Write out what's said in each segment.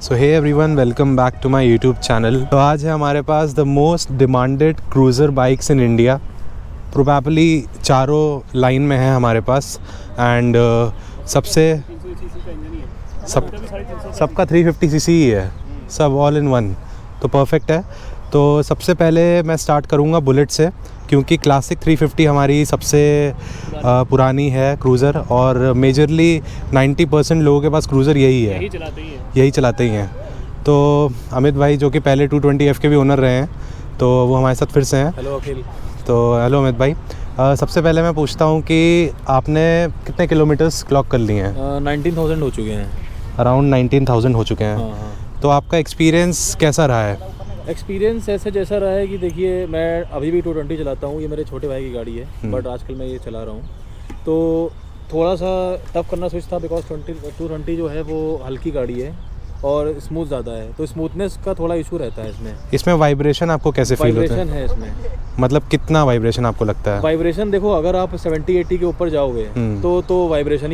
So hey everyone, welcome back to my YouTube channel. तो आज है हमारे पास the most demanded cruiser bikes in India. Probably चारों लाइन में है हमारे पास एंड सबका 350 सीसी ही है, सब ऑल इन वन, तो परफेक्ट है। तो सबसे पहले मैं स्टार्ट करूँगा बुलेट से, क्योंकि क्लासिक 350 हमारी सबसे पुरानी है क्रूज़र, और मेजरली 90% लोगों के पास क्रूज़र यही चलाते ही हैं। तो अमित भाई, जो कि पहले 220F के भी ओनर रहे हैं, तो वो हमारे साथ फिर से हैं। हेलो अखिल। तो हेलो अमित भाई, सबसे पहले मैं पूछता हूँ कि आपने कितने किलोमीटर्स क्लॉक कर लिए हैं? 19,000 हो चुके हैं। अराउंड 19,000 हो चुके हैं। हाँ। तो आपका एक्सपीरियंस कैसा रहा है? एक्सपीरियंस ऐसा जैसा रहा है कि देखिए, मैं अभी भी 220 चलाता हूँ। ये मेरे छोटे भाई की गाड़ी है, बट आजकल मैं ये चला रहा हूँ। तो थोड़ा सा टफ करना स्विच था, बिकॉज 220 जो है वो हल्की गाड़ी है और स्मूथ ज़्यादा है, तो स्मूथनेस का थोड़ा इशू रहता है इसमें वाइब्रेशन आपको कैसे फील होता है? वाइब्रेशन है इसमें। मतलब कितना वाइब्रेशन आपको लगता है? वाइब्रेशन देखो, अगर आप 70-80 के ऊपर जाओगे तो वाइब्रेशन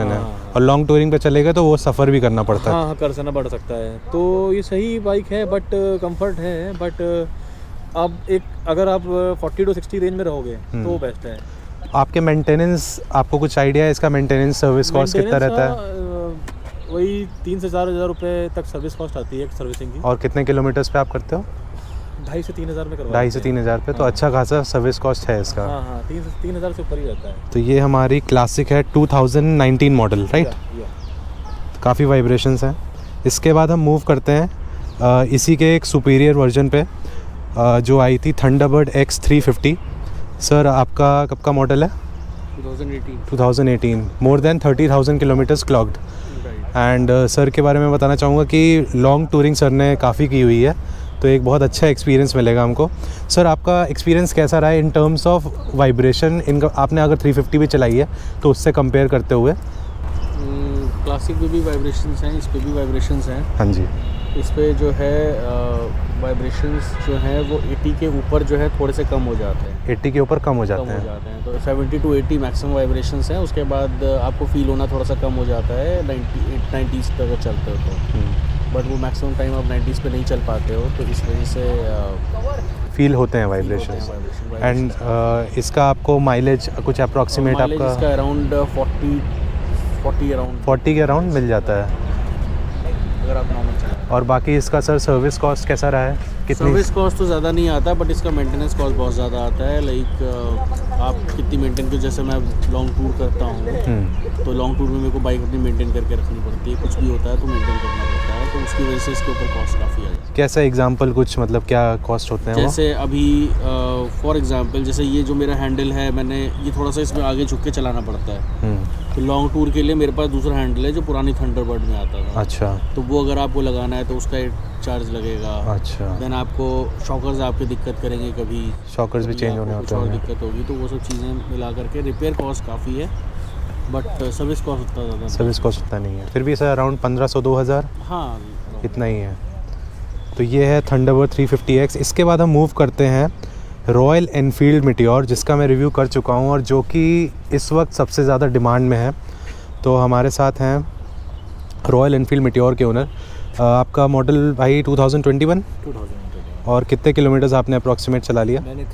है। और लॉन्ग टूरिंग पे चलेगा तो वो सफ़र भी करना पड़ता है। हाँ, करना पड़ सकता है। तो ये सही बाइक है, बट कंफर्ट है। बट अब अगर आप 40 to 60 रेंज में रहोगे तो बेस्ट है। आपके मेंटेनेंस, आपको कुछ आइडिया है इसका? मेंटेनेंस सर्विस कॉस्ट कितना रहता है? वही 3 से 4 हज़ार रुपये तक सर्विस कॉस्ट आती है सर्विसिंग की। और कितने किलोमीटर्स पे आप करते हो? 2,500 से 3,000 में करवा 2,500 से 3,000 पे। तो अच्छा खासा सर्विस कॉस्ट है इसका। हाँ, 3 से 3,000 से ऊपर ही रहता है। तो ये हमारी क्लासिक है 2019 मॉडल, राइट? काफ़ी वाइब्रेशंस हैं। इसके बाद हम मूव करते हैं इसी के एक सुपीरियर वर्जन पे, जो आई थी थंडरबर्ड X350। सर, आपका कब का मॉडल है? 2018। More than 30,000 kilometres clogged. And sir के बारे में बताना चाहूँगा कि लॉन्ग टूरिंग सर ने काफ़ी की हुई है, तो एक बहुत अच्छा एक्सपीरियंस मिलेगा हमको। सर, आपका एक्सपीरियंस कैसा रहा है इन टर्म्स ऑफ वाइब्रेशन? आपने अगर 350 भी चलाई है तो उससे कंपेयर करते हुए। क्लासिक में भी वाइब्रेशंस हैं, इस पर भी वाइब्रेशंस हैं। हाँ जी। इस पे जो है वाइब्रेशंस जो हैं वो 80 के ऊपर जो है थोड़े से कम हो जाते हैं। 80 के ऊपर कम हो जाते हैं। तो 70 to 80 मैक्सिमम वाइब्रेशंस हैं। उसके बाद आपको फील होना थोड़ा सा कम हो जाता है 90s पे अगर चलते हो तो। बट वो मैक्सिमम टाइम आप 90s पे नहीं चल पाते हो, तो इस वजह से फील होते हैं वाइब्रेशन। एंड इसका आपको माइलेज कुछ अप्रॉक्सीमेट आपका? इसका अराउंड 40 के अराउंड मिल जाता है अगर आप नॉर्मल चलाएं। और बाकी इसका सर सर्विस कॉस्ट कैसा रहा है? कितनी? सर्विस कॉस्ट तो ज़्यादा नहीं आता, बट इसका मेंटेनेंस कॉस्ट बहुत ज़्यादा आता है। लाइक आप कितनी मेंटेन कर, जैसे मैं लॉन्ग टूर करता हूँ तो लॉन्ग टूर में मेरे को बाइक अपनी मेंटेन करके रखनी पड़ती है। कुछ भी होता है तो मेंटेन करना पड़ता है, तो उसकी वजह से इसके ऊपर कॉस्ट काफ़ी है। कैसा एग्जांपल, कुछ मतलब क्या कॉस्ट होते हैं? जैसे अभी फॉर एग्जांपल, जैसे ये जो मेरा हैंडल है, मैंने ये थोड़ा सा इसमें आगे झुक के चलाना पड़ता है। तो लॉन्ग टूर के लिए मेरे पास दूसरा हैंडल है जो पुरानी थंडरबर्ड में आता था। अच्छा। तो वो अगर आपको लगाना है तो उसका चार्ज लगेगा। अच्छा। देन आपको शॉकर्स आपके दिक्कत करेंगे, कभी शॉकर्स भी चेंज होने होते हैं, दिक्कत होगी। तो वो सब चीज़ें मिला करके रिपेयर कॉस्ट काफ़ी है, बट सर्विस कॉस्ट उतना ज़्यादा नहीं है। फिर भी सर अराउंड 1500-2000, हाँ, इतना ही है। तो ये है थंडरबर्ड 350X। इसके बाद हम मूव करते हैं रॉयल एनफील्ड मीटियोर, जिसका मैं रिव्यू कर चुका हूँ और जो कि इस वक्त सबसे ज़्यादा डिमांड में है। तो हमारे साथ हैं रॉयल एनफील्ड मीटियोर के ओनर। आपका मॉडल भाई 2021। और कितने किलोमीटर्स आपने अप्रॉक्सीमेट चला लिया? मैंने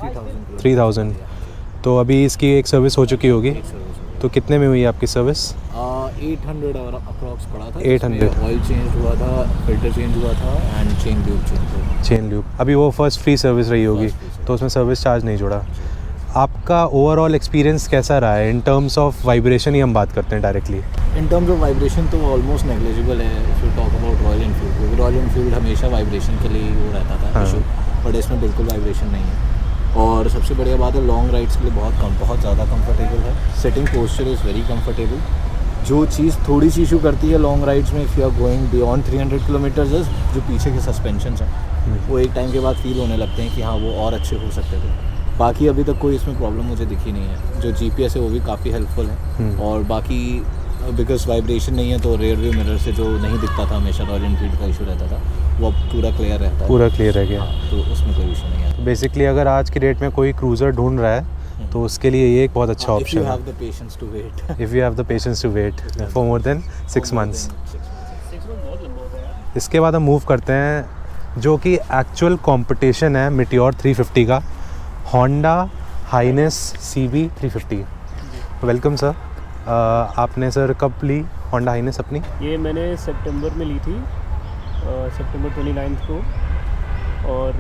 3000। तो अभी इसकी एक सर्विस हो चुकी होगी, तो कितने में हुई आपकी सर्विस? 800 अप्रॉक्स पड़ा था। 800। ऑयल चेंज हुआ था, फिल्टर चेंज हुआ था एंड चेन लूप। अभी वो फर्स्ट फ्री सर्विस रही होगी, तो उसमें सर्विस चार्ज नहीं जुड़ा। आपका ओवरऑल एक्सपीरियंस कैसा रहा है? इन टर्म्स ऑफ वाइब्रेशन ही हम बात करते हैं directly. In terms of vibration तो ऑलमोस्ट नेग्लिजिबल है if you talk about royal Enfield, क्योंकि रॉयल एनफील्ड हमेशा वाइब्रेशन के लिए वो रहता था इशू, बट इसमें बिल्कुल वाइब्रेशन नहीं है। और सबसे बढ़िया बात है, लॉन्ग राइड्स के लिए बहुत ज़्यादा कंफर्टेबल है। Sitting posture is very comfortable. जो चीज़ थोड़ी सी इशू करती है लॉन्ग राइड्स में, if you are going beyond 300 kilometres, जो पीछे के सस्पेंशन हैं वो एक टाइम के बाद फील होने लगते हैं कि हाँ वो और अच्छे हो सकते थे। बाकी अभी तक कोई इसमें प्रॉब्लम मुझे दिखी नहीं है। जो GPS है वो भी काफ़ी हेल्पफुल है। और बाकी बिकॉज वाइब्रेशन नहीं है तो रेयर व्यू मिरर से जो नहीं दिखता था हमेशा रॉयल एनफील्ड का इशू रहता था, वो अब पूरा क्लियर रहता है। पूरा क्लियर है क्या? तो उसमें कोई इशू नहीं है। बेसिकली अगर आज की डेट में कोई क्रूज़र ढूंढ रहा है तो उसके लिए ये एक बहुत अच्छा ऑप्शन है। If you have the patience to wait for more than 6 months। इसके बाद हम मूव करते हैं जो कि एक्चुअल कंपटीशन है मिटियोर 350 का, Honda H'ness CB 350। Welcome sir. आपने सर कब ली होंडा हाइनेस अपनी? ये मैंने सितंबर में ली थी, सितंबर 29 को। और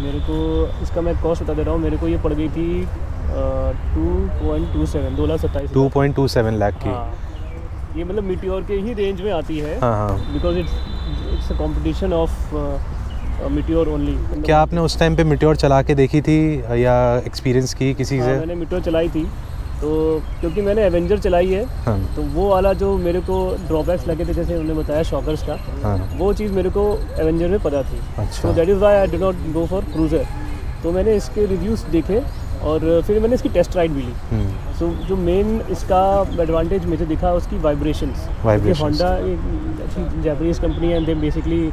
मेरे को इसका मैं कॉस्ट बता दे रहा हूँ, मेरे को ये पड़ गई थी 2.27 2.27 लाख की। हाँ, ये मतलब मीटियोर के ही रेंज में आती है, हाँ, because it's a competition of meteor only. क्या आपने उस टाइम पे मीटियोर चला के देखी थी या एक्सपीरियंस की किसी से? मैंने मीटियोर चलाई थी, तो क्योंकि मैंने एवेंजर चलाई है, हाँ, तो वो वाला जो मेरे को ड्रॉबैक्स लगे थे, जैसे उन्होंने बताया शॉकर्स का, हाँ, वो चीज़ मेरे को एवेंजर में पता थी। अच्छा। तो that is why I did not go for cruiser. तो मैंने इसके रिव्यूज़ देखे और फिर मैंने इसकी टेस्ट राइड भी ली। सो जो मेन इसका एडवांटेज मुझे दिखा उसकी वाइब्रेशंस। होंडा एक जापानीज कंपनी है, and they basically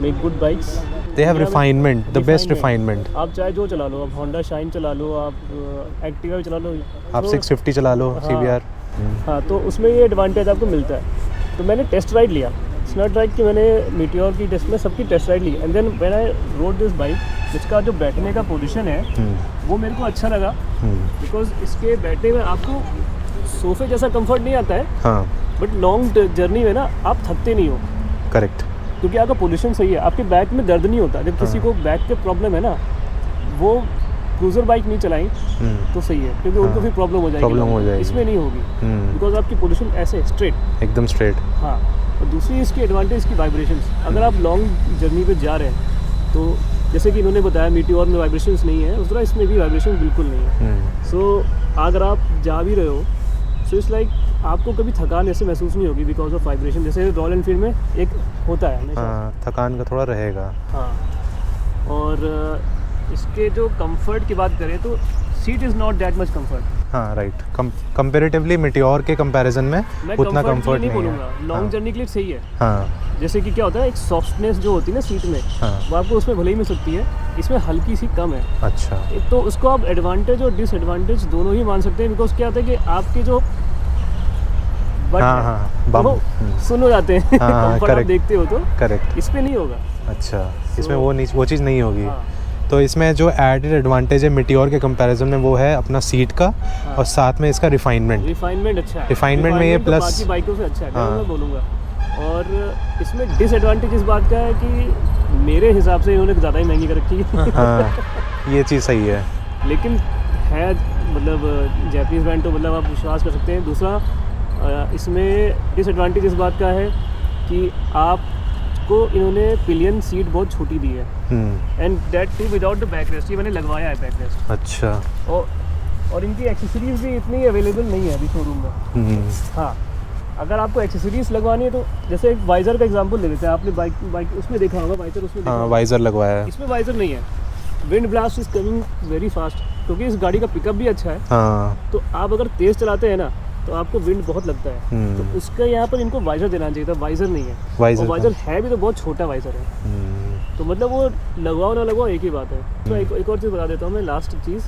make good bikes. They have refinement, the best refinement. आप चाहे जो चला लो, आप होंडा शाइन चला लो, आप एक्टिवा भी चला लो, आप 650 चला लो, CBR। हाँ, तो उसमें ये एडवांटेज आपको मिलता है। तो मैंने टेस्ट राइड लिया, स्नट राइड की मैंने मीटियोर की टेस्ट में सबकी टेस्ट राइड ली, and then when I rode this bike, इसका जो बैठने का पोजीशन है वो मेरे को अच्छा लगा, बिकॉज इसके बैठने में आपको सोफे जैसा कंफर्ट नहीं आता है, हाँ, बट लॉन्ग जर्नी में ना आप थकते नहीं हो। करेक्ट। क्योंकि आपका पोजीशन सही है, आपके बैक में दर्द नहीं होता। जब किसी को बैक के प्रॉब्लम है ना, वो क्रूज़र बाइक नहीं चलाई तो सही है, क्योंकि उनको फिर प्रॉब्लम हो जाएगी। इसमें नहीं होगी, बिकॉज आपकी पोजीशन ऐसे स्ट्रेट, एकदम स्ट्रेट। हाँ। और दूसरी इसकी एडवांटेज इसकी वाइब्रेशंस। अगर आप लॉन्ग जर्नी पे जा रहे हैं, तो जैसे कि इन्होंने बताया मीटियोर में वाइब्रेशंस नहीं है, उस तरह इसमें भी वाइब्रेशन बिल्कुल नहीं है। सो अगर आप जा भी रहे हो, सो इट्स लाइक आपको कभी थकान ऐसे महसूस नहीं होगी बिकॉज ऑफ वाइब्रेशन। जैसे रॉयल एनफील्ड में एक होता है हमेशा, हाँ, थकान का थोड़ा रहेगा। हाँ। और इसके जो कंफर्ट की बात करें तो seat is not that much comfort. हाँ, राइट। कंपैरेटिवली मीटियोर के कंपैरिजन में उतना कंफर्ट नहीं बोलूँगा, है। लॉन्ग जर्नी के लिए सही है। हाँ, जैसे कि क्या होता है, एक सॉफ्टनेस जो होती है ना सीट में, वो आपको उसमें भले ही मिल सकती है, इसमें हल्की सी कम है। अच्छा। तो उसको आप एडवांटेज और डिसएडवांटेज दोनों ही मान सकते हैं, बिकॉज क्या होता है कि आपके जो सुन हो जाते हैं, कंफर्ट आप देखते हो तो करेक्ट, इस पे नहीं होगा। अच्छा, इसमें वो चीज़ नहीं होगी। तो इसमें जो एडेड एडवांटेज है मीटियोर के कंपैरिजन में, वो है अपना सीट का, और साथ में इसका रिफाइनमेंट अच्छा है। रिफाइनमेंट में ये प्लस बाकी बाइकों से अच्छा है, मैं बोलूँगा। और इसमें डिसएडवांटेज इस बात का है कि मेरे हिसाब से इन्होंने ज़्यादा ही महंगी कर रखी है। हाँ, ये चीज़ सही है, लेकिन है मतलब जापानीज ब्रांड, तो मतलब आप विश्वास कर सकते हैं। दूसरा इसमें डिसएडवांटेज इस बात का है कि आपको इन्होंने पिलियन सीट बहुत छोटी दी है, and that too without the back rest. ये मैंने लगवाया है बैक रेस्ट। अच्छा। और इनकी एक्सेसरीज भी इतनी अवेलेबल नहीं है अभी शोरूम में। हाँ, अगर आपको एक्सेसरीज लगवानी है तो जैसे एक वाइज़र का एग्जांपल ले लेते हैं। आपने बाइक उसमें देखा होगा, वाइज़र उसमें देखा होगा। वाइज़र लगवाया है, इसमें वाइज़र नहीं है। Wind blast is coming very fast, क्योंकि इस गाड़ी का पिकअप भी अच्छा है। हाँ, तो आप अगर तेज़ चलाते हैं ना, तो आपको विंड बहुत लगता है। तो उसका यहाँ पर इनको वाइज़र देना चाहिए था, वाइज़र नहीं है। वाइज़र है भी तो बहुत छोटा वाइज़र है। तो मतलब वो लगवाओ ना लगवाओ एक ही बात है। तो एक और चीज़ बता देता हूँ मैं, लास्ट चीज़।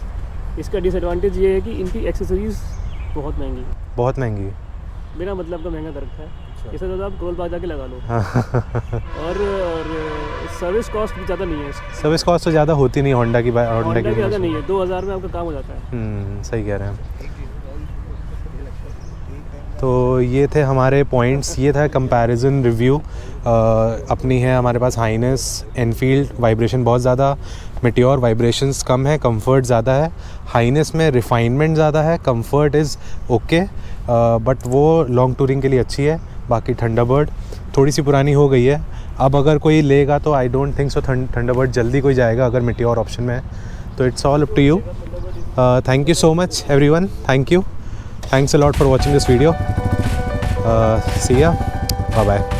इसका डिसएडवांटेज ये है कि इनकी एक्सेसरीज बहुत महंगी, बिना मतलब का महंगा कर रखा है। इससे ज़्यादा आप टोल प्लाजा के लगा लो। और सर्विस कॉस्ट भी ज़्यादा नहीं है। सर्विस कॉस्ट तो ज़्यादा होती नहीं होंडा की ज़्यादा नहीं है, 2000 में आपका काम हो जाता है। सही कह रहे हैं। तो ये थे हमारे पॉइंट्स, ये था कंपैरिजन रिव्यू। अपनी है हमारे पास हाइनेस, एनफील्ड वाइब्रेशन बहुत ज़्यादा, मीटियोर वाइब्रेशंस कम है, कंफर्ट ज़्यादा है। हाइनेस में रिफाइनमेंट ज़्यादा है, कंफर्ट इज़ ओके, बट वो लॉन्ग टूरिंग के लिए अच्छी है। बाकी थंडरबर्ड थोड़ी सी पुरानी हो गई है, अब अगर कोई लेगा तो I don't think so Thunderbird जल्दी कोई जाएगा अगर मीटियोर ऑप्शन में है। तो it's all up to you. Thank you so much everyone, thank you, thanks a lot for watching this video. See ya, bye bye.